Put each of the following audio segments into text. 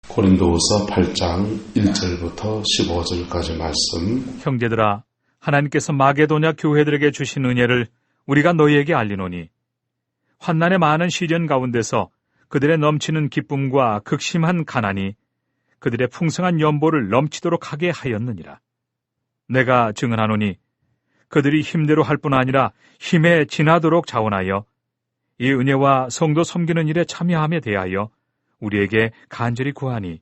고린도후서 8장 1절부터 15절까지 말씀. 형제들아, 하나님께서 마게도냐 교회들에게 주신 은혜를 우리가 너희에게 알리노니 환난의 많은 시련 가운데서 그들의 넘치는 기쁨과 극심한 가난이 그들의 풍성한 연보를 넘치도록 하게 하였느니라. 내가 증언하노니 그들이 힘대로 할 뿐 아니라 힘에 지나도록 자원하여 이 은혜와 성도 섬기는 일에 참여함에 대하여 우리에게 간절히 구하니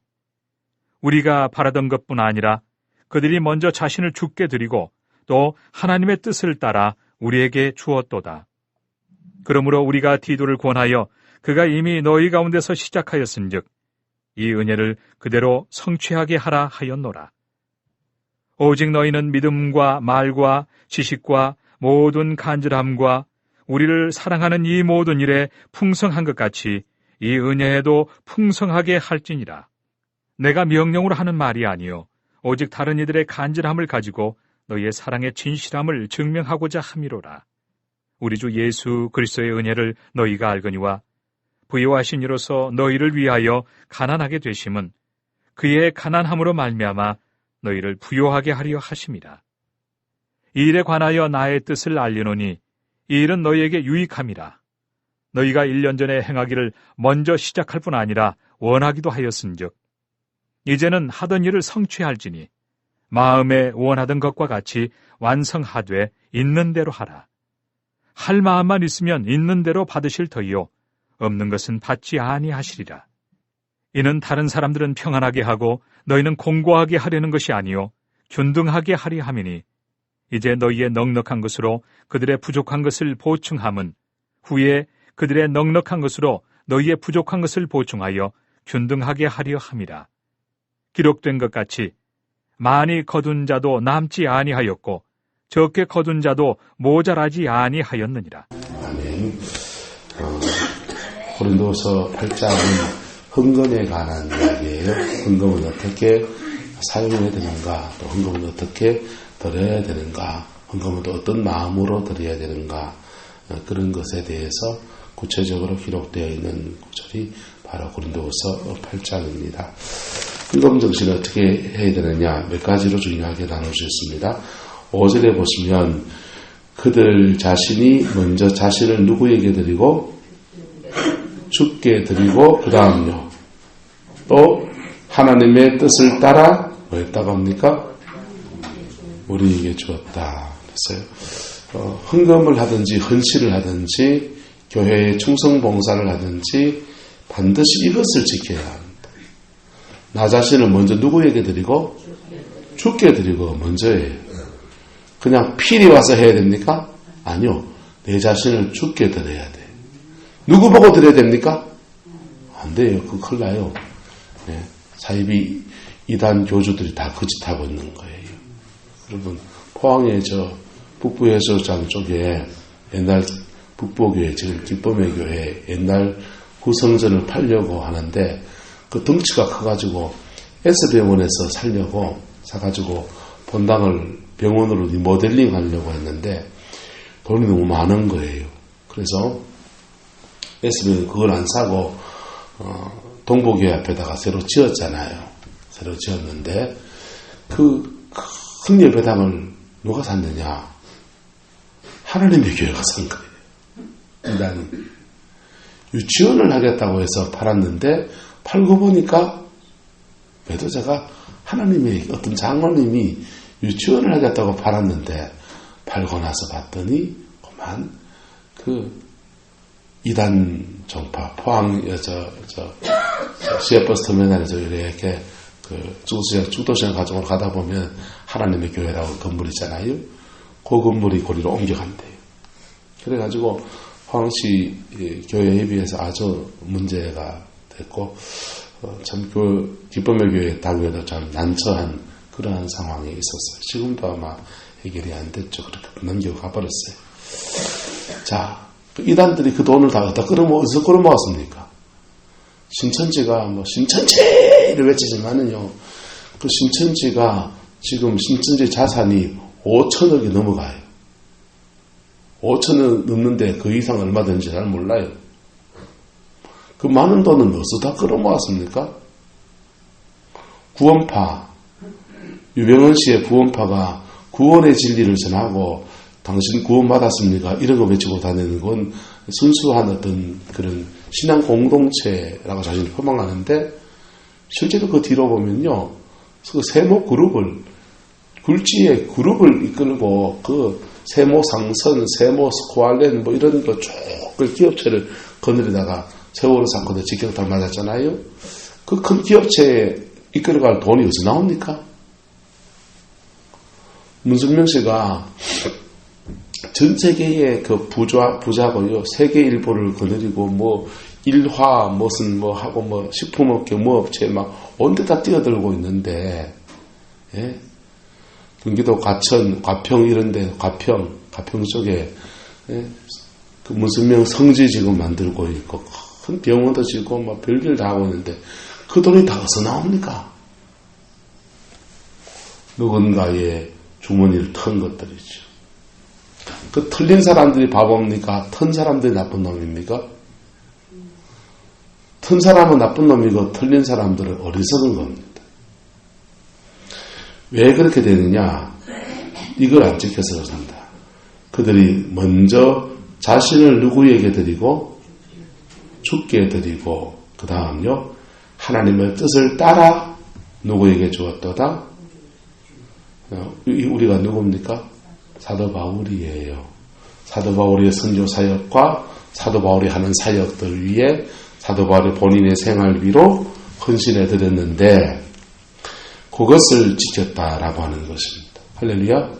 우리가 바라던 것뿐 아니라 그들이 먼저 자신을 주께 드리고 또 하나님의 뜻을 따라 우리에게 주었도다. 그러므로 우리가 디도를 권하여 그가 이미 너희 가운데서 시작하였은즉 이 은혜를 그대로 성취하게 하라 하였노라. 오직 너희는 믿음과 말과 지식과 모든 간절함과 우리를 사랑하는 이 모든 일에 풍성한 것 같이 이 은혜에도 풍성하게 할지니라. 내가 명령으로 하는 말이 아니요 오직 다른 이들의 간절함을 가지고 너희의 사랑의 진실함을 증명하고자 함이로라. 우리 주 예수 그리스도의 은혜를 너희가 알거니와 부요하신 이로서 너희를 위하여 가난하게 되심은 그의 가난함으로 말미암아 너희를 부요하게 하려 하심이라. 이 일에 관하여 나의 뜻을 알리노니 이 일은 너희에게 유익함이라. 너희가 1년 전에 행하기를 먼저 시작할 뿐 아니라 원하기도 하였은즉 이제는 하던 일을 성취할지니 마음에 원하던 것과 같이 완성하되 있는 대로 하라. 할 마음만 있으면 있는 대로 받으실 터이요 없는 것은 받지 아니하시리라. 이는 다른 사람들은 평안하게 하고 너희는 공고하게 하려는 것이 아니요 균등하게 하려 함이니 이제 너희의 넉넉한 것으로 그들의 부족한 것을 보충함은 후에 그들의 넉넉한 것으로 너희의 부족한 것을 보충하여 균등하게 하려 함이라. 기록된 것 같이 많이 거둔 자도 남지 아니하였고 적게 거둔 자도 모자라지 아니하였느니라. 아멘. 고린도서 8장은 헌금에 관한 이야기예요. 헌금은 어떻게 사용해야 되는가, 또 헌금은 어떻게 드려야 되는가, 헌금은 또 어떤 마음으로 드려야 되는가, 그런 것에 대해서 구체적으로 기록되어 있는 구절이 바로 고린도서 8장입니다. 헌금 정신을 어떻게 해야 되느냐, 몇 가지로 중요하게 나눠주셨습니다. 5절에 보시면 그들 자신이 먼저 자신을 누구에게 드리고 주께 드리고 그 다음요 또 하나님의 뜻을 따라 뭐 했다고 합니까? 우리에게 주었다 그랬어요. 헌금을 하든지 헌신을 하든지 교회에 충성봉사를 하든지 반드시 이것을 지켜야 합니다. 나 자신을 먼저 누구에게 드리고 주께 드리고 먼저 해요. 그냥 필히 와서 해야 됩니까? 아니요. 내 자신을 주께 드려야 돼. 누구 보고 드려야 됩니까? 안 돼요. 그거 큰일 나요. 네. 사이비 이단 교주들이 다 그 짓 하고 있는 거예요. 여러분, 포항의 북부 해수욕장 쪽에 옛날 북부교회, 지금 기쁨의 교회 옛날 구성전을 팔려고 하는데 그 덩치가 커가지고 S병원에서 살려고 사가지고 본당을 병원으로 리모델링 하려고 했는데 돈이 너무 많은 거예요. 그래서 S병원이 그걸 안 사고 동복교회 앞에다가 새로 지었잖아요. 새로 지었는데 그 큰 예배당을 누가 샀느냐? 하나님의 교회가 산 거예요. 인간이 유치원을 하겠다고 해서 팔았는데 팔고 보니까 매도자가 하나님의 어떤 장로님이 유치원을 하겠다고 팔았는데 팔고 나서 봤더니 그만 그 이단 종파 포항 시외버스 터미널에서 이렇게 그 주도시장 가정으로 가다 보면 하나님의 교회라고 건물 있잖아요. 그 건물이 고리로 옮겨간대요. 그래가지고 포항시 교회 협의회에서 아주 문제가 됐고 참 기쁨의 교회 당회도 참 난처한 그러한 상황이 있었어요. 지금도 아마 해결이 안 됐죠. 그렇게 넘겨가 버렸어요. 자, 이단들이 그 돈을 다 어디서 끌어모았습니까? 신천지가 신천지를 외치지만은요, 그 신천지가 지금 신천지 자산이 5천억이 넘어가요. 5천억 넘는데 그 이상 얼마든지 잘 몰라요. 그 많은 돈은 어디서 다 끌어모았습니까? 구원파, 유병헌 씨의 구원파가 구원의 진리를 전하고 당신 구원받았습니까? 이런 거 외치고 다니는 건 순수한 어떤 그런 신앙 공동체라고 자신을 표방하는데 실제로 그 뒤로 보면요. 그 세모 그룹을 굴지의 그룹을 이끌고 그 세모 상선, 세모 스코알렌 뭐 이런 거 쭉 그 기업체를 거느리다가 세월호 사건에 직격탄 맞았잖아요. 그 큰 기업체에 이끌어갈 돈이 어디서 나옵니까? 문선명 씨가 전 세계의 그 부자고요. 세계 일보를 거느리고 뭐 일화 무슨 뭐 하고 뭐 식품업 경무업체 막 온데 다 뛰어들고 있는데 예? 경기도 과천, 과평 이런데 과평 쪽에 예? 그 문선명 성지 지금 만들고 있고 큰 병원도 짓고 막 별일 다 하고 있는데 그 돈이 다 어디서 나옵니까? 누군가의 주머니를 턴 것들이죠. 그 털린 사람들이 바보입니까? 턴 사람들이 나쁜 놈입니까? 턴 사람은 나쁜 놈이고 털린 사람들은 어리석은 겁니다. 왜 그렇게 되느냐? 이걸 안 지켜서 그렇습니다. 그들이 먼저 자신을 누구에게 드리고 주께 드리고 그 다음요 하나님의 뜻을 따라 누구에게 주었도다? 우리가 누굽니까? 사도 바울이에요. 사도 바울의 선교 사역과 사도 바울이 하는 사역들 위에 사도 바울이 본인의 생활비로 헌신해 드렸는데 그것을 지켰다라고 하는 것입니다. 할렐루야.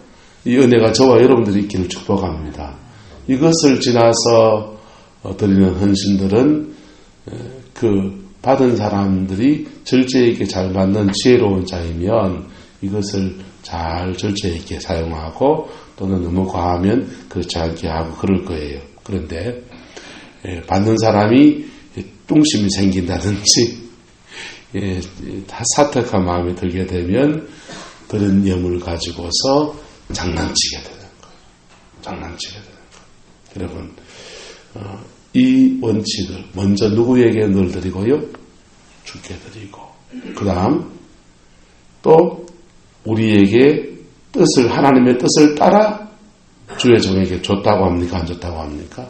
이 은혜가 저와 여러분들이 있기를 축복합니다. 이것을 지나서 드리는 헌신들은 그 받은 사람들이 절제 있게 잘 받는 지혜로운 자이면 이것을 잘 절제 있게 사용하고 또는 너무 과하면 그렇지 않게 하고 그럴 거예요. 그런데 받는 사람이 뚱심이 생긴다든지 사특한 마음이 들게 되면 들은 염을 가지고서 장난치게 되는 거예요. 장난치게 되는 거예요. 여러분 이 원칙을 먼저 누구에게 늘 드리고요? 주께 드리고 그 다음 또 우리에게 하나님의 뜻을 따라 주의 종에게 줬다고 합니까? 안 줬다고 합니까?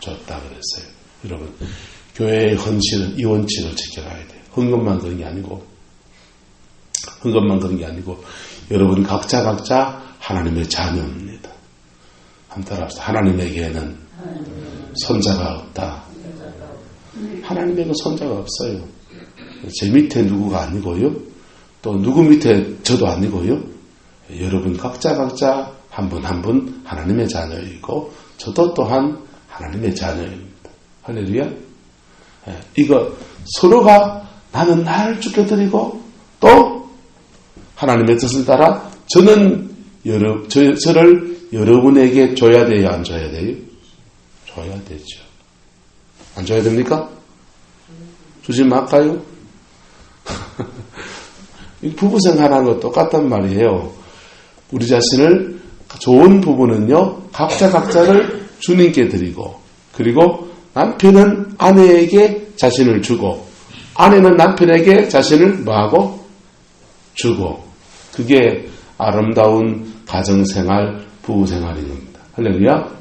줬다 그랬어요. 여러분 교회의 헌신은 이 원칙을 지켜가야 돼요. 헌금만 그런 게 아니고 여러분 각자 하나님의 자녀입니다. 한번 따라합시다. 하나님에게는 손자가 없다. 하나님에게 손자가 없어요. 제 밑에 누구가 아니고요. 또 누구 밑에 저도 아니고요. 여러분 각자 한 분 한 분 하나님의 자녀이고 저도 또한 하나님의 자녀입니다. 할렐루야. 이거 서로가 나는 나를 주께 드리고 또 하나님의 뜻을 따라 저를 여러분에게 줘야 돼요? 안 줘야 돼요? 줘야 되죠. 안 줘야 됩니까? 주지 말까요? 부부 생활하는 거 똑같단 말이에요. 우리 자신을 좋은 부부는요, 각자를 주님께 드리고, 그리고 남편은 아내에게 자신을 주고, 아내는 남편에게 자신을 뭐하고? 주고. 그게 아름다운 가정생활, 부부생활인 겁니다. 할렐루야.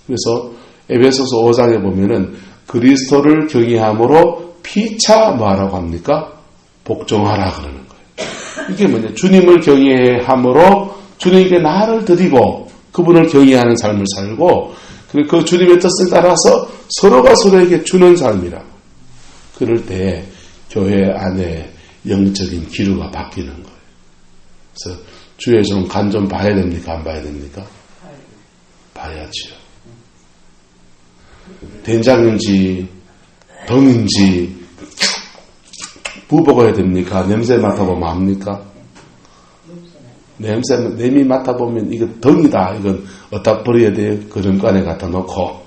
그래서 에베소서 5장에 보면은 그리스도를 경외함으로 피차 뭐하라고 합니까? 복종하라 그러는 거예요. 이게 뭐냐? 주님을 경외함으로 주님께 나를 드리고 그분을 경외하는 삶을 살고 그리고 그 주님의 뜻을 따라서 서로가 서로에게 주는 삶이라고. 그럴 때 교회 안에 영적인 기류가 바뀌는 거예요. 그래서 주의 종 간 좀 봐야 됩니까? 안 봐야 됩니까? 봐야지요. 된장인지 덩인지 부어야 됩니까? 냄새 맡아보면 압니까? 냄이 맡아보면 이거 덩이다. 이건 어디다 버려야 돼요? 그릇간에 갖다 놓고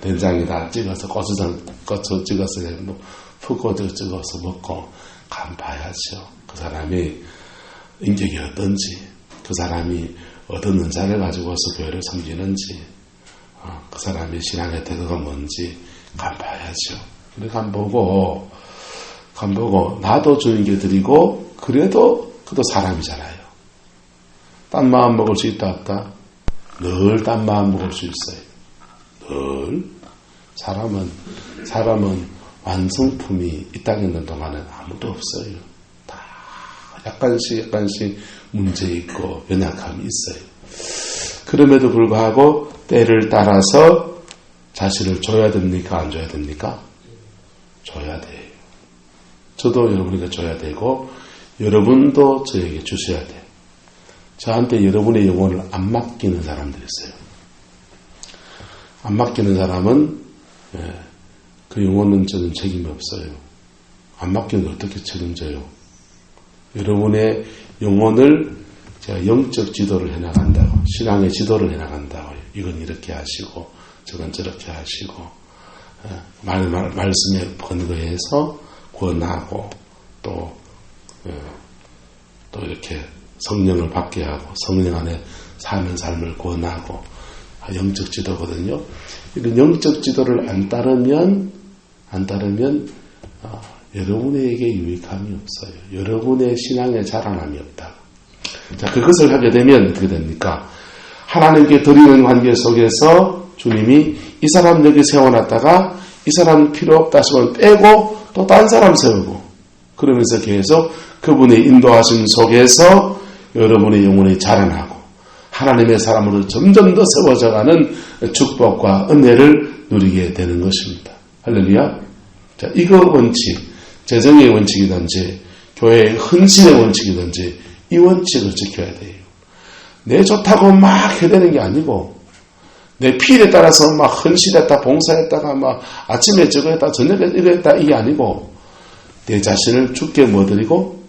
된장이다 찍어서 고추 찍어서 뭐 푸고도 찍어서 먹고 간 봐야죠. 그 사람이 인격이 어떤지, 그 사람이 어떤 은사를 가지고서 교회를 섬기는지, 그 사람의 신앙의 태도가 뭔지 간 봐야죠. 그래 간 보고 간 보고 나도 주님께 드리고 그래도 그도 사람이잖아요. 딴 마음 먹을 수 있다 없다? 늘 딴 마음 먹을 수 있어요. 늘. 사람은 완성품이 이 땅에 있는 동안은 아무도 없어요. 다 약간씩 문제 있고 연약함이 있어요. 그럼에도 불구하고 때를 따라서 자신을 줘야 됩니까? 안 줘야 됩니까? 줘야 돼요. 저도 여러분에게 줘야 되고 여러분도 저에게 주셔야 돼요. 저한테 여러분의 영혼을 안 맡기는 사람들이 있어요. 안 맡기는 사람은 그 영혼은 저는 책임이 없어요. 안 맡기는 어떻게 책임져요? 여러분의 영혼을 제가 영적 지도를 해나간다고, 신앙의 지도를 해나간다고, 이건 이렇게 하시고 저건 저렇게 하시고 말씀에 근거해서 권하고 또 이렇게 성령을 받게 하고 성령 안에 사는 삶을 권하고 영적 지도거든요. 이런 영적 지도를 안 따르면 여러분에게 유익함이 없어요. 여러분의 신앙에 자랑함이 없다. 자, 그것을 하게 되면 어떻게 됩니까? 하나님께 드리는 관계 속에서 주님이 이 사람 여기 세워놨다가 이 사람 필요 없다 싶으면 빼고 또 딴 사람 세우고 그러면서 계속 그분의 인도하심 속에서 여러분의 영혼이 자라나고 하나님의 사람으로 점점 더 세워져가는 축복과 은혜를 누리게 되는 것입니다. 할렐루야. 자, 이거 원칙, 재정의 원칙이든지 교회의 헌신의 원칙이든지 이 원칙을 지켜야 돼요. 내 좋다고 막 해대는 게 아니고 내 필에 따라서 막 헌신했다, 봉사했다가 막 아침에 저거 했다, 저녁에 이거 했다 이게 아니고 내 자신을 주께 뭐 드리고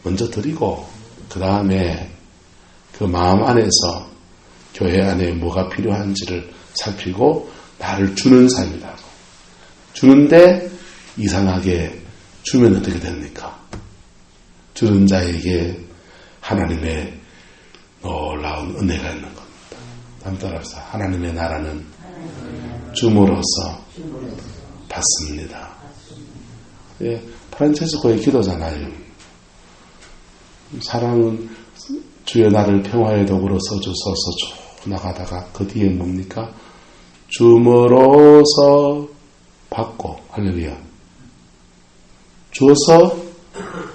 먼저 드리고 그 다음에 그 마음 안에서 교회 안에 뭐가 필요한지를 살피고 나를 주는 삶이라고. 주는데 이상하게 주면 어떻게 됩니까? 주는 자에게 하나님의 놀라운 은혜가 있는 겁니다. 다음 따라서 하나님의 나라는 줌으로써 받습니다. 예, 프란체스코의 기도잖아요. 사랑은 주여 나를 평화의 도구로 써주소서 쭉 나가다가 그 뒤에 뭡니까? 줌으로써 받고 할렐루야. 주어서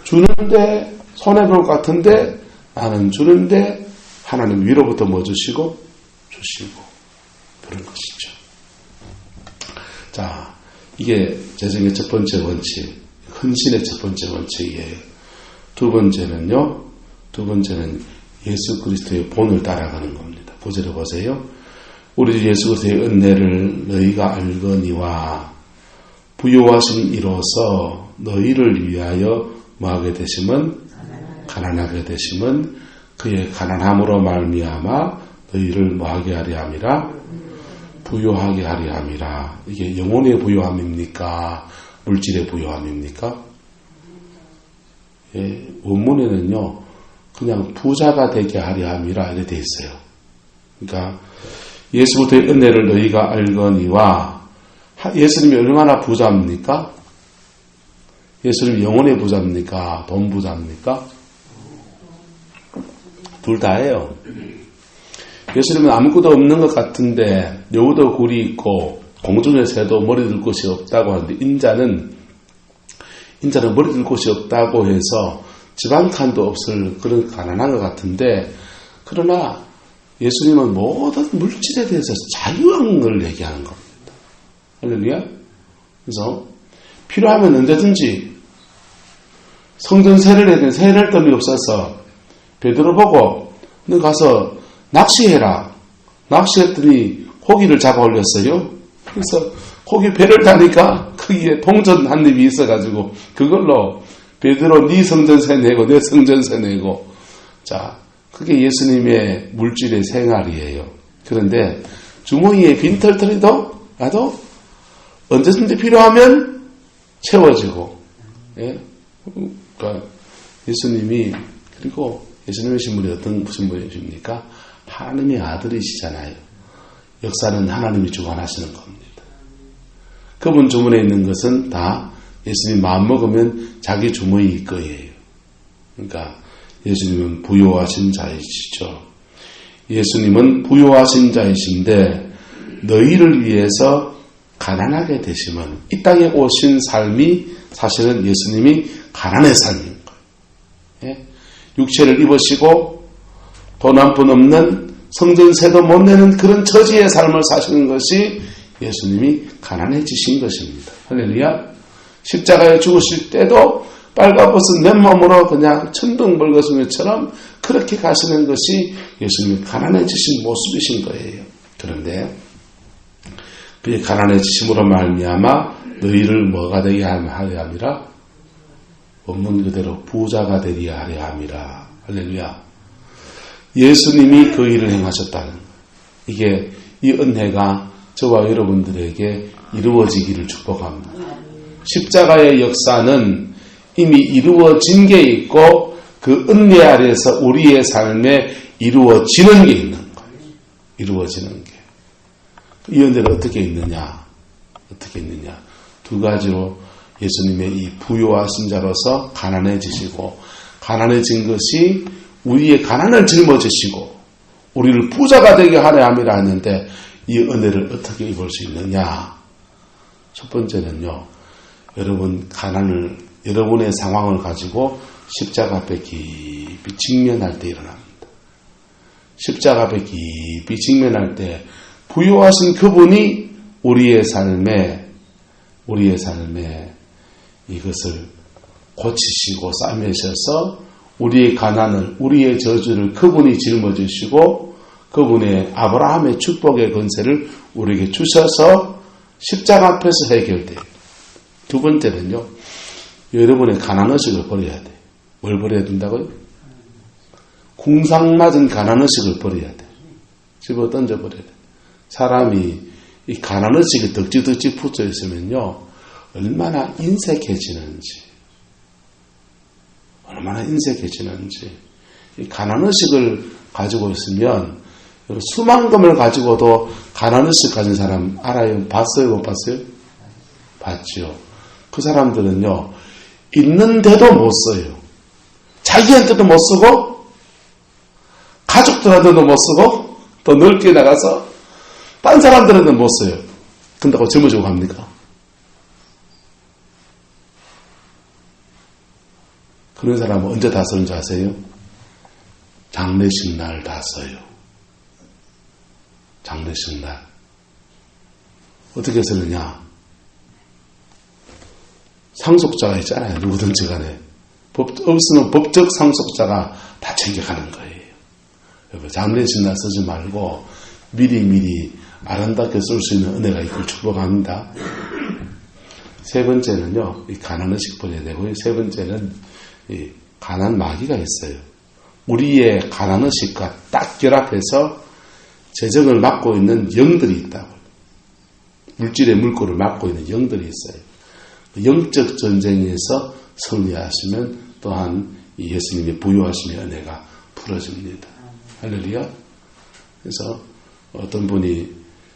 주는데 손해볼 것 같은데 나는 주는데 하나님 위로부터 뭐 주시고 그런 것이죠. 자, 이게 재정의 첫 번째 원칙, 헌신의 첫 번째 원칙이에요. 두 번째는 예수 그리스도의 본을 따라가는 겁니다. 9절에 보세요. 우리 주 예수 그리스도의 은혜를 너희가 알거니와 부요하신 이로써 너희를 위하여 뭐하게 되심은 가난하게 되심은 그의 가난함으로 말미암아 너희를 뭐하게 하려 함이라 부요하게 하려 함이라. 이게 영혼의 부요함입니까? 물질의 부요함입니까? 예, 원문에는요 그냥 부자가 되게 하려 함이라 이렇게 되어 있어요. 그러니까 예수부터의 은혜를 너희가 알거니와 예수님이 얼마나 부자입니까? 예수님이 영혼의 부자입니까? 돈 부자입니까? 둘 다예요. 예수님은 아무것도 없는 것 같은데 여우도 굴이 있고 공중의 새도 머리 들 곳이 없다고 하는데 인자는 머리 들 곳이 없다고 해서 집 한 칸도 없을 그런 가난한 것 같은데 그러나 예수님은 모든 물질에 대해서 자유함을 얘기하는 겁니다. 할렐루야. 그래서 필요하면 언제든지 성전 세례를 뜸이 없어서 베드로 보고 너 가서 낚시해라. 낚시했더니 고기를 잡아 올렸어요. 그래서 고기 배를 타니까 거기에 동전 한 입이 있어가지고 그걸로 베드로 네 성전세 내고 내 성전세 내고 자 그게 예수님의 물질의 생활이에요. 그런데 주머니에 빈털터리도 나도 언제든지 필요하면 채워지고 예? 그러니까 예수님이 그리고 예수님의 신분이 무슨 분이십니까? 하나님의 아들이시잖아요. 역사는 하나님이 주관하시는 겁니다. 그분 주문에 있는 것은 다 예수님 마음먹으면 자기 주머니일 거예요. 그러니까 예수님은 부요하신 자이시죠. 예수님은 부요하신 자이신데 너희를 위해서 가난하게 되심은 이 땅에 오신 삶이 사실은 예수님이 가난의 삶인 거예요. 예? 육체를 입으시고 돈 한 푼 없는 성전세도 못 내는 그런 처지의 삶을 사시는 것이 예수님이 가난해지신 것입니다. 할렐루야. 십자가에 죽으실 때도 빨가벗은 맨몸으로 그냥 천둥벌거숭이처럼 그렇게 가시는 것이 예수님이 가난해지신 모습이신 거예요. 그런데 그의 가난해지심으로 말미암아 너희를 뭐가 되게 하려 함이라? 원문 그대로 부자가 되게 하려 함이라. 할렐루야. 예수님이 그 일을 행하셨다는 거예요. 이게 이 은혜가 저와 여러분들에게 이루어지기를 축복합니다. 십자가의 역사는 이미 이루어진 게 있고 그 은혜 아래에서 우리의 삶에 이루어지는 게 있는 거예요. 이루어지는 게. 이 은혜는 어떻게 있느냐? 어떻게 있느냐? 두 가지로 예수님의 이 부요하신 자로서 가난해지시고 가난해진 것이 우리의 가난을 짊어지시고 우리를 부자가 되게 하려 함이라 하는데 이 은혜를 어떻게 입을 수 있느냐? 첫 번째는요. 여러분의 상황을 가지고 십자가 앞에 깊이 직면할 때 일어납니다. 십자가 앞에 깊이 직면할 때 부요하신 그분이 우리의 삶에 이것을 고치시고 싸매셔서 우리의 가난을, 우리의 저주를 그분이 짊어지시고 그분의 아브라함의 축복의 권세를 우리에게 주셔서 십자가 앞에서 해결돼요. 두 번째는요. 여러분의 가난의식을 버려야 돼요. 뭘 버려야 된다고요? 궁상맞은 가난의식을 버려야 돼요. 집어 던져버려야 돼요. 사람이 이 가난의식에 덕지덕지 붙어 있으면요. 얼마나 인색해지는지 이 가난의식을 가지고 있으면 수만금을 가지고도 가난의식 가진 사람 알아요? 봤어요? 못 봤어요? 봤죠. 그 사람들은요. 있는데도 못 써요. 자기한테도 못 쓰고 가족들한테도 못 쓰고 더 넓게 나가서 딴 사람들한테도 못 써요. 근다고 짊어지고 갑니까? 그런 사람은 언제 다 쓰는 줄 아세요? 장례식 날 다 써요. 장례식 날. 어떻게 쓰느냐? 상속자가 있잖아요. 누구든지 간에. 없으면 법적 상속자가 다 챙겨가는 거예요. 여러분, 장례식 날 쓰지 말고 미리 아름답게 쓸 수 있는 은혜가 있길 축복합니다. 세 번째는요, 이 가난의식 버려야 되고요. 세 번째는 이 가난 마귀가 있어요. 우리의 가난의식과 딱 결합해서 재정을 맡고 있는 영들이 있다고요. 물질의 물꼬를 맡고 있는 영들이 있어요. 영적 전쟁에서 승리하시면 또한 이 예수님의 부요하심의 은혜가 풀어집니다. 할렐루야. 그래서 어떤 분이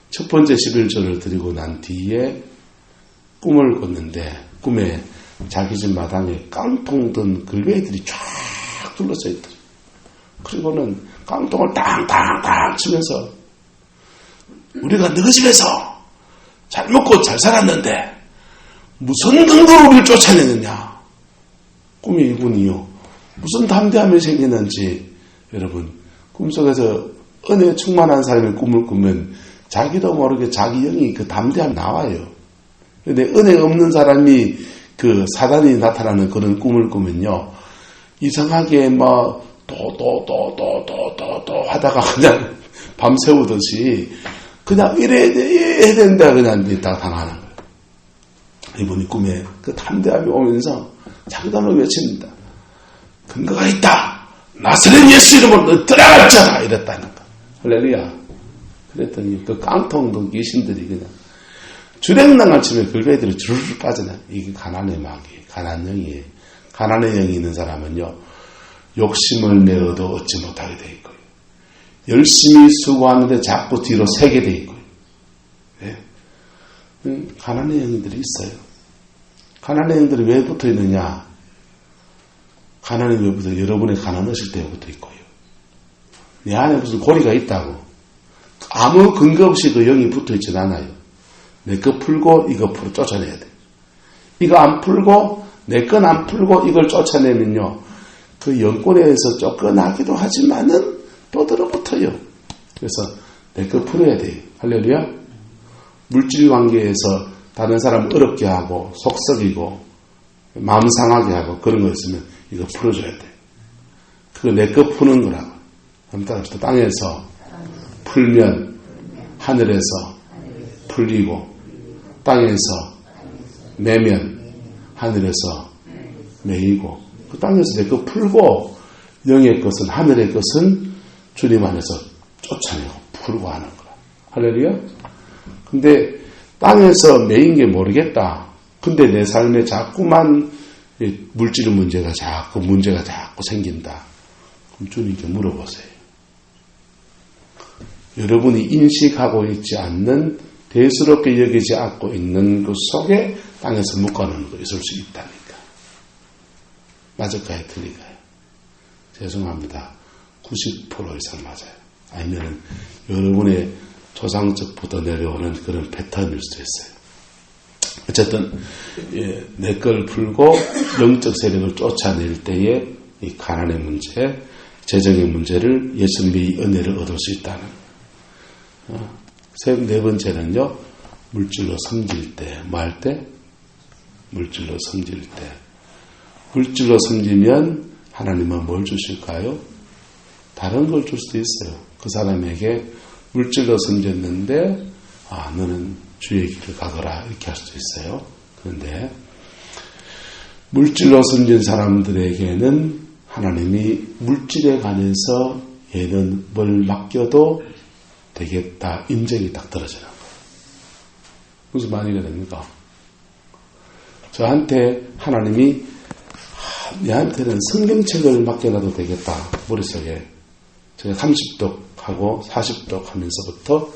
첫 번째 11조를 드리고 난 뒤에 꿈을 꿨는데 꿈에 자기 집 마당에 깡통 든 글베이들이 쫙 둘러져 있더래요. 그리고는 깡통을 땅땅땅 치면서 우리가 너희 집에서 잘 먹고 잘 살았는데 무슨 근거로 우리를 쫓아내느냐. 꿈이 이군이요. 무슨 담대함이 생기는지 여러분 꿈속에서 은혜에 충만한 삶의 꿈을 꾸면 자기도 모르게 자기 영이 그 담대함이 나와요. 근데 은혜 없는 사람이 그 사단이 나타나는 그런 꿈을 꾸면요. 이상하게 또 하다가 그냥 밤새우듯이 그냥 이래야 된다 그냥 다 당하는 거예요. 이분이 꿈에 그 담대함이 오면서 자기단을 외칩니다. 근거가 있다. 나사렛 예수 이름으로 들어가자 이랬다는 거. 할렐루야. 그랬더니 그 깡통도 귀신들이 그냥 주랭랑을 치면 글베이들이 주르르 빠져나. 이게 가난의 마귀, 가난영이에요. 가난의 영이 있는 사람은요. 욕심을 내어도 얻지 못하게 돼 있고요. 열심히 수고하는데 자꾸 뒤로 새게 돼 있고요. 네? 가난의 영들이 있어요. 가난의 영들이 왜 붙어 있느냐? 가난의 왜 붙어? 여러분의 가난하실 때 붙어 있고요. 내 안에 무슨 고리가 있다고. 아무 근거 없이 그 영이 붙어 있진 않아요. 내 거 풀고 이거 풀어 쫓아내야 돼. 이거 안 풀고 내 건 안 풀고 이걸 쫓아내면요. 그 영권에서 쫓겨나기도 하지만은 또 들어붙어요. 그래서 내 거 풀어야 돼요. 할렐루야. 물질 관계에서 다른 사람 어렵게 하고 속 썩이고 마음 상하게 하고 그런 거 있으면 이거 풀어줘야 돼. 그거 내 거 푸는 거라고. 한번 따라합시다. 땅에서 풀면 하늘에서 풀리고 땅에서 매면 하늘에서 매이고 그 땅에서 내 거 풀고 영의 것은 하늘의 것은 주님 안에서 쫓아내고 풀고 하는 거라. 할렐루야. 근데 땅에서 매인 게 모르겠다. 근데 내 삶에 자꾸만 물질 문제가 자꾸 생긴다. 그럼 주님께 물어보세요. 여러분이 인식하고 있지 않는 대수롭게 여기지 않고 있는 그 속에 땅에서 묶어놓은 거 있을 수 있다니까. 맞을까요? 틀릴까요? 죄송합니다. 90% 이상 맞아요. 아니면 여러분의 조상적부터 내려오는 그런 패턴일 수도 있어요. 어쨌든 내 걸 풀고 영적 세력을 쫓아낼 때에 이 가난의 문제, 재정의 문제를 예수님의 은혜를 얻을 수 있다는. 네 번째는요. 물질로 섬길 때. 뭐 할 때? 물질로 섬길 때. 물질로 섬기면 하나님은 뭘 주실까요? 다른 걸 줄 수도 있어요. 그 사람에게 물질로 섬겼는데 너는 주의 길을 가거라 이렇게 할 수도 있어요. 그런데 물질로 섬긴 사람들에게는 하나님이 물질에 관해서 얘는 뭘 맡겨도 되겠다 인정이 딱 떨어지는 거예요. 무슨 말이가 됩니까? 저한테 하나님이 얘한테는 성경책을 맡겨놔도 되겠다. 머릿속에 제가 30독하고 40독 하면서부터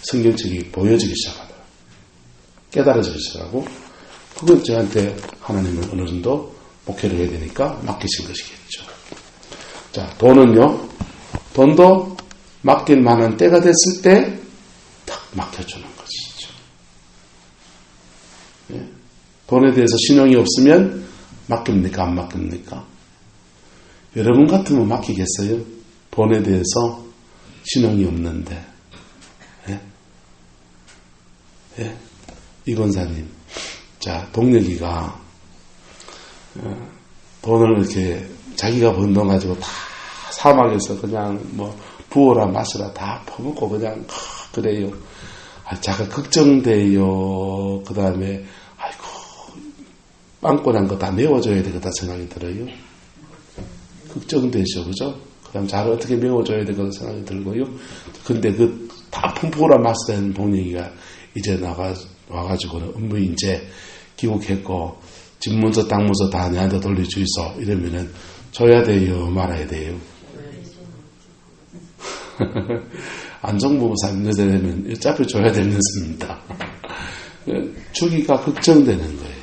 성경책이 보여지기 시작하더라고요. 깨달아지기 시작하고 그건 저한테 하나님은 어느 정도 목회를 해야 되니까 맡기신 것이겠죠. 자, 돈은요. 돈도 맡길 만한 때가 됐을 때 딱 맡겨주는 것이죠. 예? 돈에 대해서 신용이 없으면 맡깁니까? 안 맡깁니까? 여러분 같으면 맡기겠어요? 돈에 대해서 신용이 없는데. 예? 예? 이건사님. 자, 동력이가 돈을 이렇게 자기가 번 돈 가지고 다 사막에서 그냥 부어라 마시라 다 퍼먹고 그냥 그래요. 자가 걱정돼요. 그 다음에 아이고 빵꾸 난 거 다 메워줘야 되겠다 생각이 들어요. 걱정되죠, 그죠? 그 다음 자를 어떻게 메워줘야 되겠다 생각이 들고요. 근데 그 다 품부어라 마시라는 동력이가 이제 와가지고는 업무 이제 귀국했고 집 문서 땅 문서 다 내한테 돌려주이소 이러면은 줘야 돼요, 말아야 돼요. 안정부사 문제되면 어차피 줘야 되면서입니다. 주기가 걱정되는 거예요.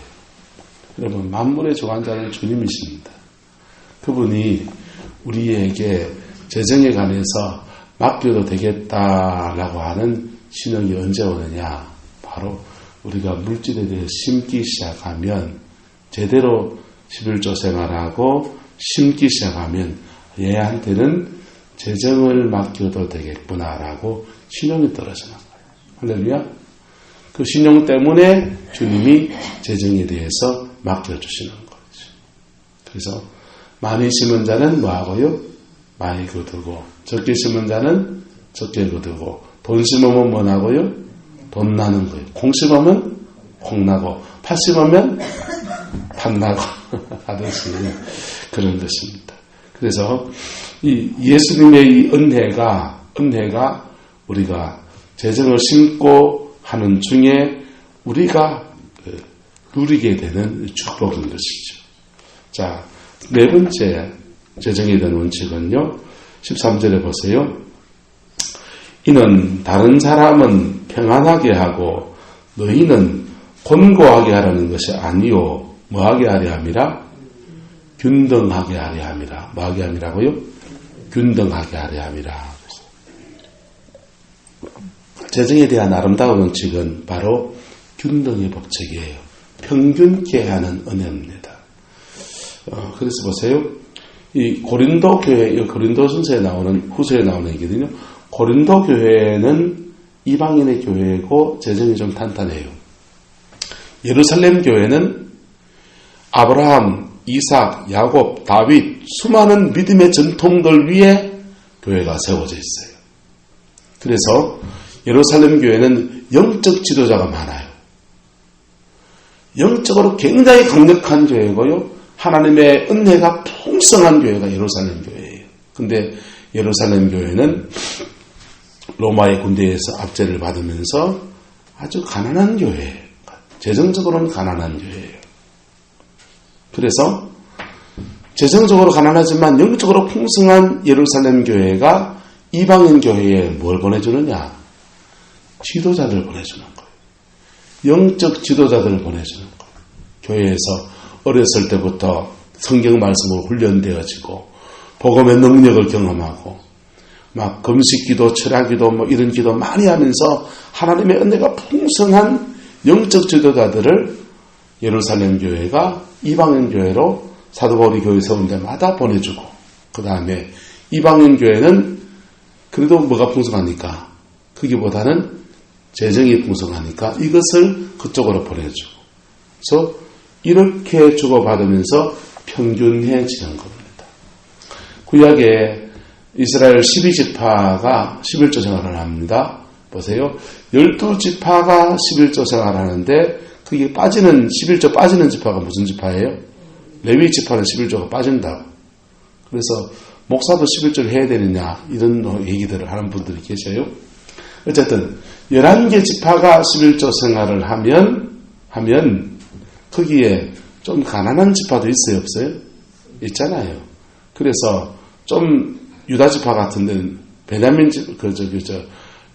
여러분 만물의 주관자는 주님이십니다. 그분이 우리에게 재정에 관해서 맡겨도 되겠다라고 하는 신용이 언제 오느냐? 바로 우리가 물질에 대해 심기 시작하면 제대로 11조 생활하고 심기 시작하면 얘한테는 재정을 맡겨도 되겠구나라고 신용이 떨어지는 거예요. 할렐루야. 그 신용 때문에 주님이 재정에 대해서 맡겨주시는 거죠. 그래서 많이 심은 자는 뭐하고요? 많이 거두고 적게 심은 자는 적게 거두고 돈 심으면 뭐나고요? 돈 나는 거예요. 콩 심으면 콩 나고 팥 심으면 팥 나고 하듯이 그런 것입니다. 그래서 이 예수님의 이 은혜가 우리가 재정을 심고 하는 중에 우리가 누리게 되는 축복인 것이죠. 자, 네 번째 재정에 대한 원칙은요. 13절에 보세요. 이는 다른 사람은 평안하게 하고 너희는 곤고하게 하라는 것이 아니요. 뭐하게 하려 함이라? 균등하게 하려 함이라. 뭐하게 함이라고요? 균등하게 하려 함이라. 재정에 대한 아름다운 원칙은 바로 균등의 법칙이에요. 평균케 하는 은혜입니다. 그래서 보세요. 이 고린도 교회, 고린도전서에 나오는, 후서에 나오는 얘기거든요. 고린도 교회는 이방인의 교회고 재정이 좀 탄탄해요. 예루살렘 교회는 아브라함, 이삭, 야곱, 다윗, 수많은 믿음의 전통들 위에 교회가 세워져 있어요. 그래서 예루살렘 교회는 영적 지도자가 많아요. 영적으로 굉장히 강력한 교회고요. 하나님의 은혜가 풍성한 교회가 예루살렘 교회예요. 근데 예루살렘 교회는 로마의 군대에서 압제를 받으면서 아주 가난한 교회예요. 재정적으로는 가난한 교회예요. 그래서 재정적으로 가난하지만 영적으로 풍성한 예루살렘 교회가 이방인 교회에 뭘 보내주느냐? 지도자들 보내주는 거예요. 영적 지도자들을 보내주는 거예요. 교회에서 어렸을 때부터 성경 말씀으로 훈련되어지고 복음의 능력을 경험하고 막 금식기도, 철야기도 뭐 이런 기도 많이 하면서 하나님의 은혜가 풍성한 영적 지도자들을 예루살렘 교회가 이방인 교회로 사도 바울이 교회 세운 데마다 보내주고, 그 다음에 이방인 교회는 그래도 뭐가 풍성하니까, 크기보다는 재정이 풍성하니까 이것을 그쪽으로 보내주고, 그래서 이렇게 주고받으면서 평균해지는 겁니다. 구약에 이스라엘 12지파가 11조 생활을 합니다. 보세요. 12지파가 11조 생활을 하는데 그게 빠지는 11조 빠지는 지파가 무슨 지파예요? 레위 지파는 11조가 빠진다고. 그래서 목사도 11조를 해야 되느냐 이런 얘기들을 하는 분들이 계셔요. 어쨌든 11개 지파가 11조 생활을 하면 거기에 좀 가난한 지파도 있어요, 없어요? 있잖아요. 그래서 좀 유다 지파 같은 데는 베냐민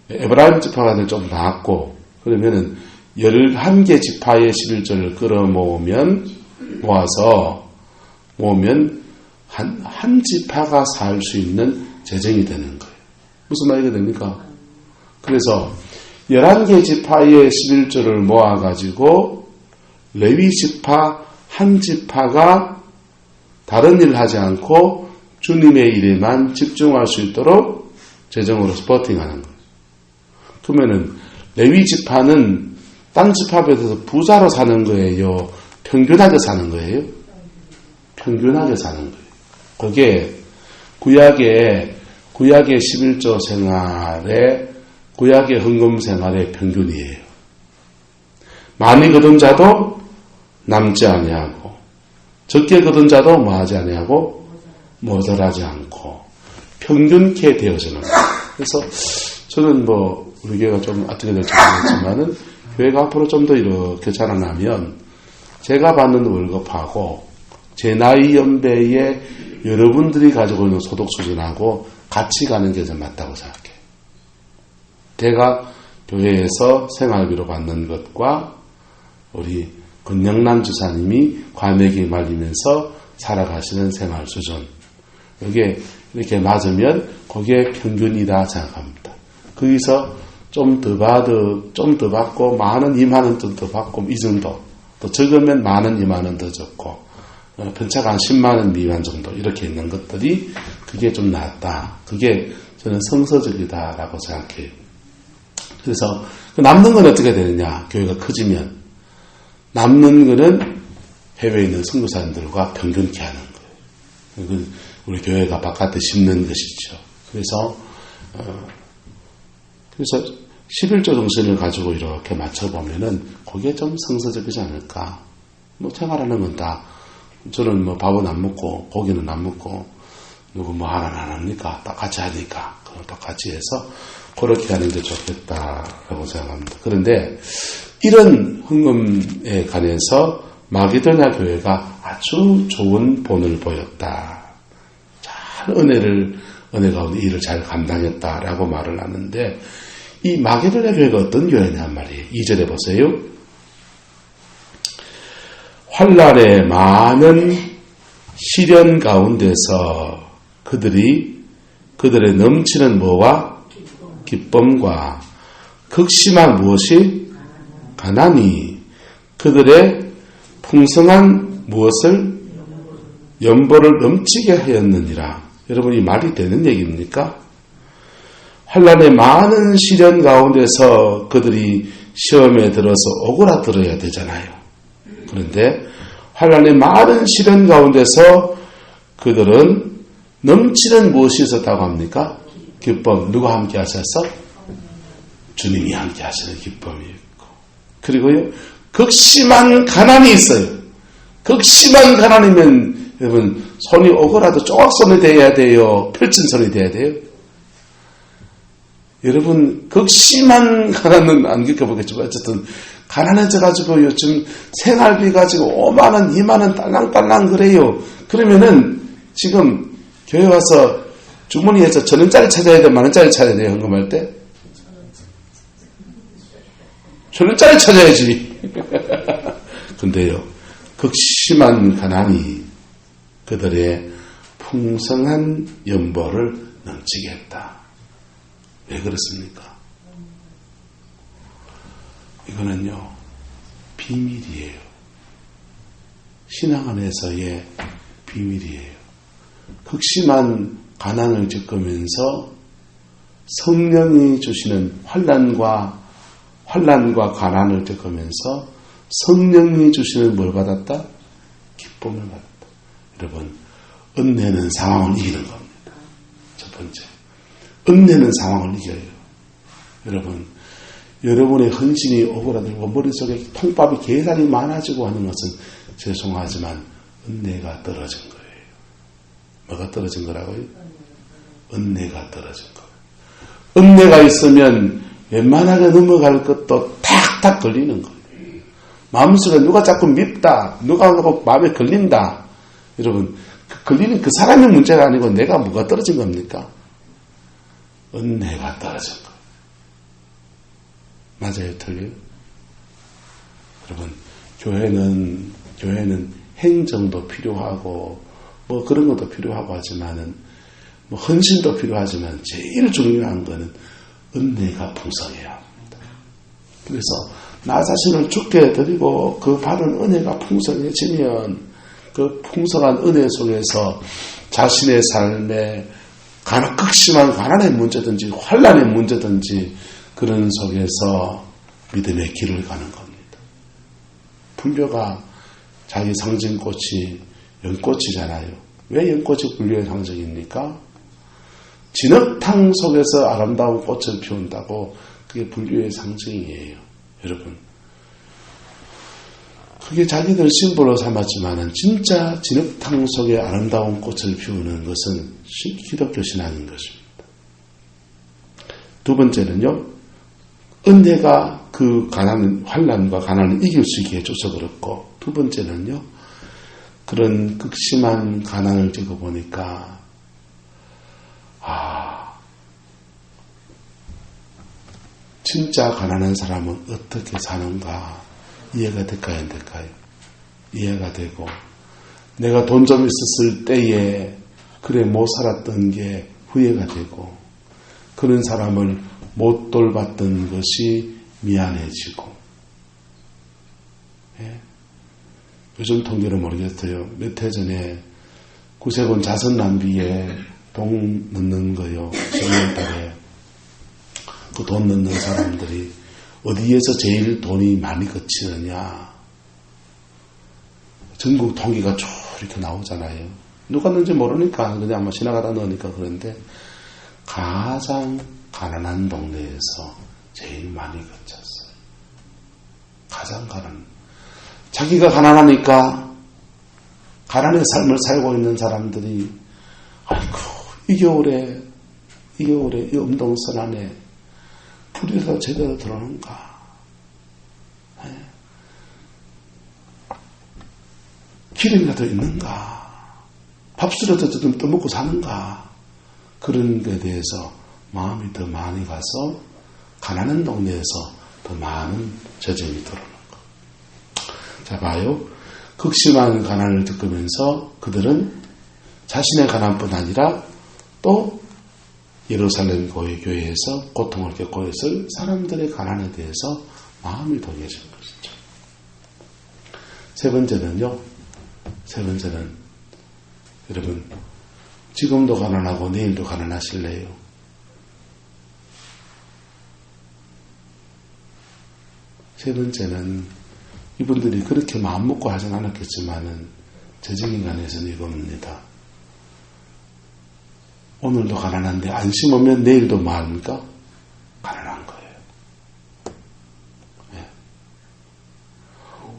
에브라임 지파 같은 데는 좀 나았고, 그러면은 11개 지파의 11조를 모으면 한 지파가 살 수 있는 재정이 되는 거예요. 무슨 말이 됩니까? 그래서 11개 지파의 11조를 모아가지고 레위 지파 한 지파가 다른 일을 하지 않고 주님의 일에만 집중할 수 있도록 재정으로 스포팅하는 거예요. 그러면은 레위 지파는 딴 지파에 비해서 부자로 사는 거예요? 평균하게 사는 거예요? 평균하게 사는 거예요. 그게 구약의 11조 구약의 헌금 생활의 평균이에요. 많이 거둔 자도 남지 아니하고, 적게 거둔 자도 뭐하지 아니하고, 모자라지 않고, 평균케 되어지는 거예요. 그래서 저는 우리 교회가 좀 어떻게 될지 모르겠지만은, 교회가 앞으로 좀 더 이렇게 자라나면, 제가 받는 월급하고, 제 나이 연배에 여러분들이 가지고 있는 소득 수준하고 같이 가는 게 좀 맞다고 생각해요. 제가 교회에서 생활비로 받는 것과 우리 권영란 주사님이 과메기 말리면서 살아가시는 생활 수준, 이게 이렇게 맞으면 그게 평균이다 생각합니다. 거기서 좀 더 받고 10,000원, 20,000원 좀 더 받고 이 정도, 또 적으면 10,000원, 20,000원 더 적고 편차가 한 10만원 미만 정도 이렇게 있는 것들이 그게 좀 낫다. 그게 저는 성서적이다라고 생각해요. 그래서 남는 건 어떻게 되느냐? 교회가 커지면 남는 거는 해외에 있는 선교사님들과 평균케 하는 거예요. 우리 교회가 바깥에 심는 것이죠. 그래서 11조 정신을 가지고 이렇게 맞춰보면은 그게 좀 성서적이지 않을까. 생활하는 건 다 저는 밥은 안 먹고 고기는 안 먹고 누구 하나는 안 합니까? 다 같이 하니까 그럼 또 같이 해서 그렇게 하는 게 좋겠다라고 생각합니다. 그런데 이런 헌금에 관해서 마게도냐 교회가 아주 좋은 본을 보였다. 잘 은혜 가운데 일을 잘 감당했다라고 말을 하는데, 이 마게도냐 교회가 어떤 교회냐 말이에요. 2절에 보세요. 환난의 많은 시련 가운데서 그들의 넘치는 뭐와 기쁨과 극심한 무엇이 가난이 그들의 풍성한 무엇을 연보를 넘치게 하였느니라. 여러분 이 말이 되는 얘기입니까? 환난의 많은 시련 가운데서 그들이 시험에 들어서 오그라들어야 되잖아요. 그런데 환난의 많은 시련 가운데서 그들은 넘치는 무엇이 있었다고 합니까? 기쁨. 누가 함께 하셔서? 주님이 함께 하시는 기쁨이 있고. 그리고요, 극심한 가난이 있어요. 극심한 가난이면 여러분 손이 오고라도 조각손이 돼야 돼요? 펼친 손이 돼야 돼요? 여러분 극심한 가난은 안 겪어보겠지만 어쨌든 가난해져가지고 요즘 생활비 가지고 5만원, 2만원 딸랑딸랑 그래요. 그러면은 지금 교회 와서 주머니에서 1,000원짜리 찾아야 돼? 만원짜리 찾아야 돼요? 헌금할 때? 1,000원짜리 찾아야지. 근데요, 극심한 가난이 그들의 풍성한 연보를 넘치게 했다. 왜 그렇습니까? 이거는요, 비밀이에요. 신앙 안에서의 비밀이에요. 극심한 가난을 겪으면서 성령이 주시는 환난과 가난을 겪으면서 성령이 주시는 뭘 받았다? 기쁨을 받았다. 여러분, 은혜는 상황을 이기는 겁니다. 첫 번째. 은혜는 상황을 이겨요. 여러분, 여러분의 헌신이 오그라들고 머릿속에 통밥이 계산이 많아지고 하는 것은 죄송하지만 은혜가 떨어진 거예요. 뭐가 떨어진 거라고요? 은혜가 떨어진 거예요. 은혜가 있으면 웬만하게 넘어갈 것도 탁탁 걸리는 거예요. 마음속에 누가 자꾸 밉다, 누가 마음에 걸린다. 여러분, 걸리는 그 사람의 문제가 아니고 내가 뭐가 떨어진 겁니까? 은혜가 떨어진 거예요. 맞아요, 틀려요? 여러분, 교회는 행정도 필요하고, 뭐 그런 것도 필요하고 하지만은, 뭐 헌신도 필요하지만, 제일 중요한 거는 은혜가 풍성해야 합니다. 그래서, 나 자신을 죽게 드리고, 그 받은 은혜가 풍성해지면, 그 풍성한 은혜 속에서 자신의 삶에 극심한 가난의 문제든지, 환난의 문제든지, 그런 속에서 믿음의 길을 가는 겁니다. 분벼가 자기 상징꽃이 연꽃이잖아요. 왜 연꽃이 분벼의 상징입니까? 진흙탕 속에서 아름다운 꽃을 피운다고 그게 분벼의 상징이에요. 여러분, 그게 자기들 심보로 삼았지만은 진짜 진흙탕 속에 아름다운 꽃을 피우는 것은 기독교 신앙인 것입니다. 두 번째는요, 은혜가 그 환난과 가난을 이길 수 있게 해줘서 그렇고, 두 번째는요, 그런 극심한 가난을 겪어보니까, 진짜 가난한 사람은 어떻게 사는가 이해가 될까요, 안 될까요? 이해가 되고, 내가 돈 좀 있었을 때에 그래 못 살았던 게 후회가 되고, 그런 사람을 못 돌봤던 것이 미안해지고. 예? 요즘 통계는 모르겠어요. 몇 해 전에 구세군 자선 낭비에 돈 넣는 거요. 10년 달에. 그 돈 넣는 사람들이 어디에서 제일 돈이 많이 거치느냐. 전국 통계가 쭉 이렇게 나오잖아요. 누가 넣는지 모르니까 그냥 뭐 지나가다 넣으니까 그런데 가장 가난한 동네에서 제일 많이 거쳤어요. 가장 자기가 가난하니까 가난의 삶을 살고 있는 사람들이 아이고 이 겨울에 이 엄동선 안에 불이 더 제대로 들어오는가? 기름이라도 있는가? 밥술에도 좀 떠먹고 사는가? 그런 것에 대해서 마음이 더 많이 가서 가난한 동네에서 더 많은 저점이 들어오는 거. 자, 봐요. 극심한 가난을 겪으면서 그들은 자신의 가난뿐 아니라 또 예루살렘 교회에서 고통을 겪고 있을 사람들의 가난에 대해서 마음이 동해진 것이죠. 세 번째는 여러분 지금도 가난하고 내일도 가난하실래요? 세 번째는 이분들이 그렇게 마음먹고 하진 않았겠지만은 재정인간에서는 이겁니다. 오늘도 가난한데 안 심으면 내일도 뭐 합니까? 가난한 거예요. 네.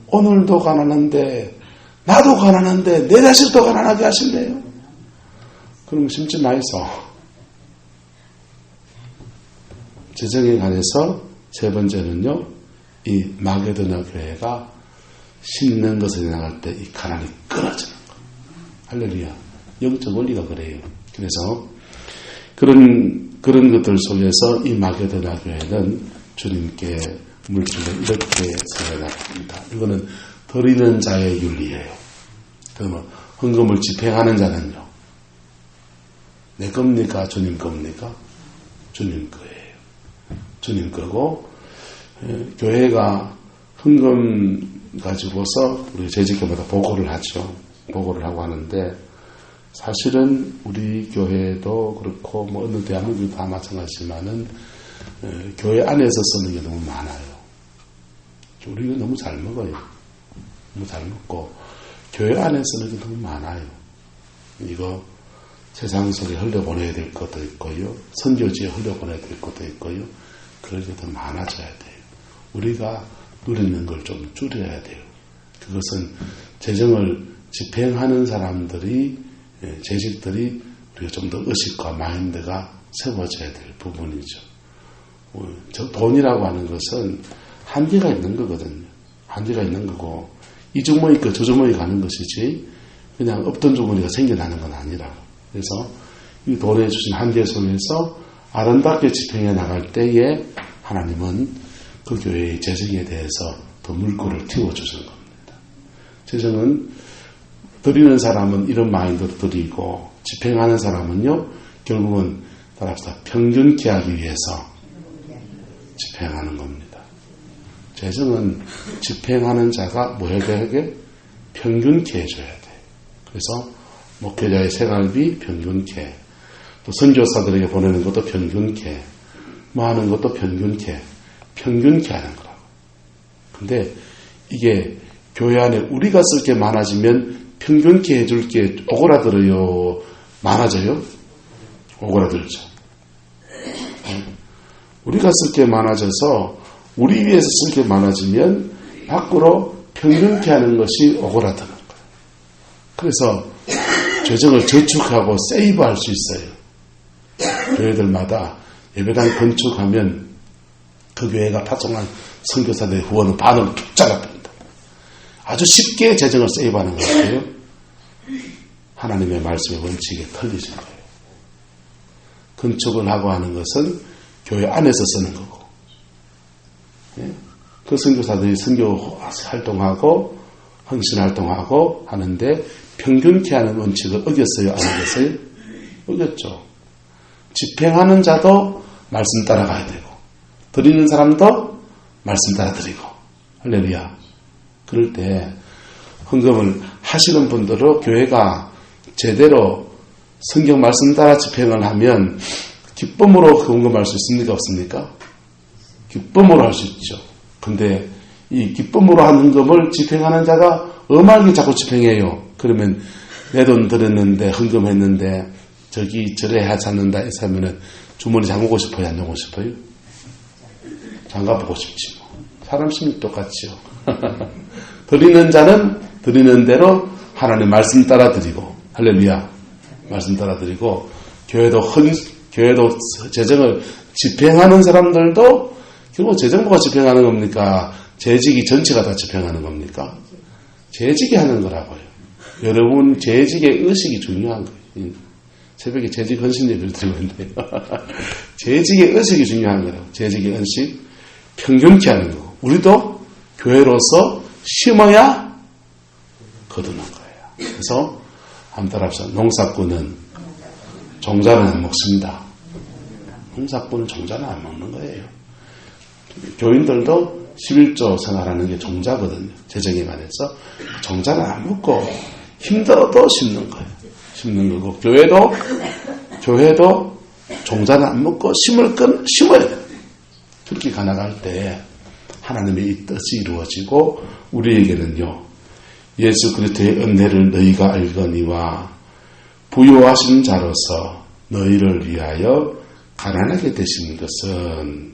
오늘도 가난한데 나도 가난한데 내 자식도 가난하게 하실래요? 그럼 심지 마이소. 재정에 관해서 세 번째는요, 이 마게도냐 교회가 심는 것을 나갈 때 이 가난이 끊어지는 거예요. 할렐루야. 영적 원리가 그래요. 그래서 그런 것들 속에서 이 마게도냐 교회는 주님께 물질을 이렇게 세워나갑니다. 이거는 드리는 자의 윤리예요. 그러면 헌금을 집행하는 자는요, 내 겁니까? 주님 겁니까? 주님 거예요. 주님 거고, 교회가 헌금 가지고서 우리 재직교마다 보고를 하죠. 보고를 하고 하는데, 사실은 우리 교회도 그렇고 뭐 어느 대한민국도 다 마찬가지지만은 교회 안에서 쓰는 게 너무 많아요. 우리가 너무 잘 먹어요. 너무 잘 먹고 교회 안에 쓰는 게 너무 많아요. 이거 세상 속에 흘려보내야 될 것도 있고요. 선교지에 흘려보내야 될 것도 있고요. 그럴 게 더 많아져야 돼요. 우리가 누리는 걸 좀 줄여야 돼요. 그것은 재정을 집행하는 사람들이, 재직들이 우리가 좀 더 의식과 마인드가 세워져야 될 부분이죠. 저 돈이라고 하는 것은 한계가 있는 거거든요. 한계가 있는 거고, 이 주머니 거 저 주머니 가는 것이지 그냥 없던 주머니가 생겨나는 건 아니라. 그래서 이 돈에 주신 한계 속에서 아름답게 집행해 나갈 때에 하나님은 그 교회의 재정에 대해서 더 물꼬를 틔워주시는 겁니다. 재정은 드리는 사람은 이런 마인드로 드리고, 집행하는 사람은요, 결국은 따라서 평균케 하기 위해서 집행하는 겁니다. 재정은 집행하는 자가 뭐에게 평균케 해줘야 돼. 그래서 목회자의 생활비 평균케, 또 선교사들에게 보내는 것도 평균케, 뭐 하는 것도 평균케 하는 거라고. 근데 이게 교회 안에 우리가 쓸 게 많아지면 평균케 해줄 게 오그라들어요? 많아져요? 오그라들죠. 우리가 쓸 게 많아져서 우리 위해서 쓸 게 많아지면 밖으로 평균케 하는 것이 오그라드는 거예요. 그래서 재정을 저축하고 세이브할 수 있어요. 교회들마다 예배당 건축하면 그 교회가 파송한 선교사들의 후원은 반으로 툭 잘라버립니다. 아주 쉽게 재정을 세이브하는 것 같아요. 하나님의 말씀의 원칙에 틀리신 거예요. 건축을 하고 하는 것은 교회 안에서 쓰는 거고, 그 선교사들이 선교 활동하고 헌신 활동하고 하는데 평균케 하는 원칙을 어겼어요? 안 어겼어요? 어겼죠. 집행하는 자도 말씀 따라가야 되고, 드리는 사람도 말씀 따라 드리고. 할렐루야. 그럴 때 헌금을 하시는 분들은 교회가 제대로 성경 말씀 따라 집행을 하면 기쁨으로 그 헌금할 수 있습니까? 없습니까? 기쁨으로 할 수 있죠. 근데 이 기쁨으로 한 헌금을 집행하는 자가 엄하게 자꾸 집행해요. 그러면 내 돈 들였는데 헌금했는데 저기 절에 하지 않는다 해서 하면은 주머니 잠그고 싶어요? 안 잠그고 싶어요? 장가보고 싶지 뭐. 사람 심리 똑같지요. 드리는 자는 드리는 대로 하나님 말씀 따라 드리고, 할렐루야, 말씀 따라 드리고, 교회도 재정을 집행하는 사람들도 결국 재정부가 집행하는 겁니까? 재직이 전체가 다 집행하는 겁니까? 재직이 하는 거라고요. 여러분 재직의 의식이 중요한 거예요. 새벽에 재직 헌신 예배를 드리고 있는데요. 재직의 의식이 중요한 거라고. 재직의 의식, 평균케 하는 거고. 우리도 교회로서 심어야 거두는 거예요. 그래서 한번 따라합시다. 농사꾼은 종자는 안 먹습니다. 농사꾼은 종자는 안 먹는 거예요. 교인들도 11조 생활하는 게 종자거든요. 재정에 관해서 종자는 안 먹고 힘들어도 심는 거예요. 심는 거고 교회도 종자는 안 먹고 심을 건 심어야 돼요. 그렇게 가나갈 때 하나님의 이 뜻이 이루어지고 우리에게는요. 예수 그리스도의 은혜를 너희가 알거니와 부요하신 자로서 너희를 위하여 가난하게 되신 것은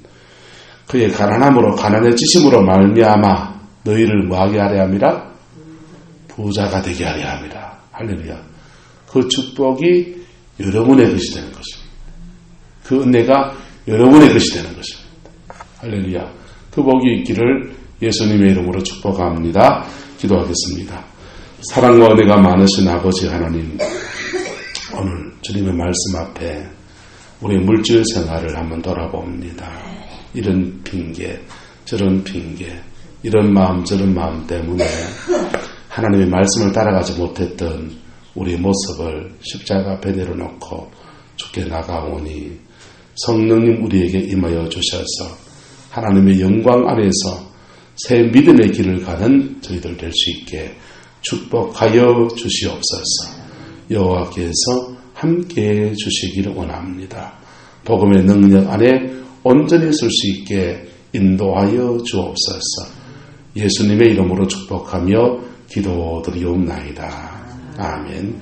그의 가난함으로 가난해지심으로 말미암아 너희를 뭐하게 하려 함이라? 부자가 되게 하려 함이라. 할렐루야. 그 축복이 여러분의 것이 되는 것입니다. 그 은혜가 여러분의 것이 되는 것입니다. 할렐루야. 그 복이 있기를 예수님의 이름으로 축복합니다. 기도하겠습니다. 사랑과 은혜가 많으신 아버지 하나님, 오늘 주님의 말씀 앞에 우리의 물질 생활을 한번 돌아봅니다. 이런 핑계, 저런 핑계, 이런 마음 저런 마음 때문에 하나님의 말씀을 따라가지 못했던 우리의 모습을 십자가 앞에 내려놓고 주께 나가오니 성령님 우리에게 임하여 주셔서 하나님의 영광 안에서 새 믿음의 길을 가는 저희들 될 수 있게 축복하여 주시옵소서. 여호와께서 함께해 주시기를 원합니다. 복음의 능력 안에 온전히 쓸 수 있게 인도하여 주옵소서. 예수님의 이름으로 축복하며 기도드리옵나이다. 아멘.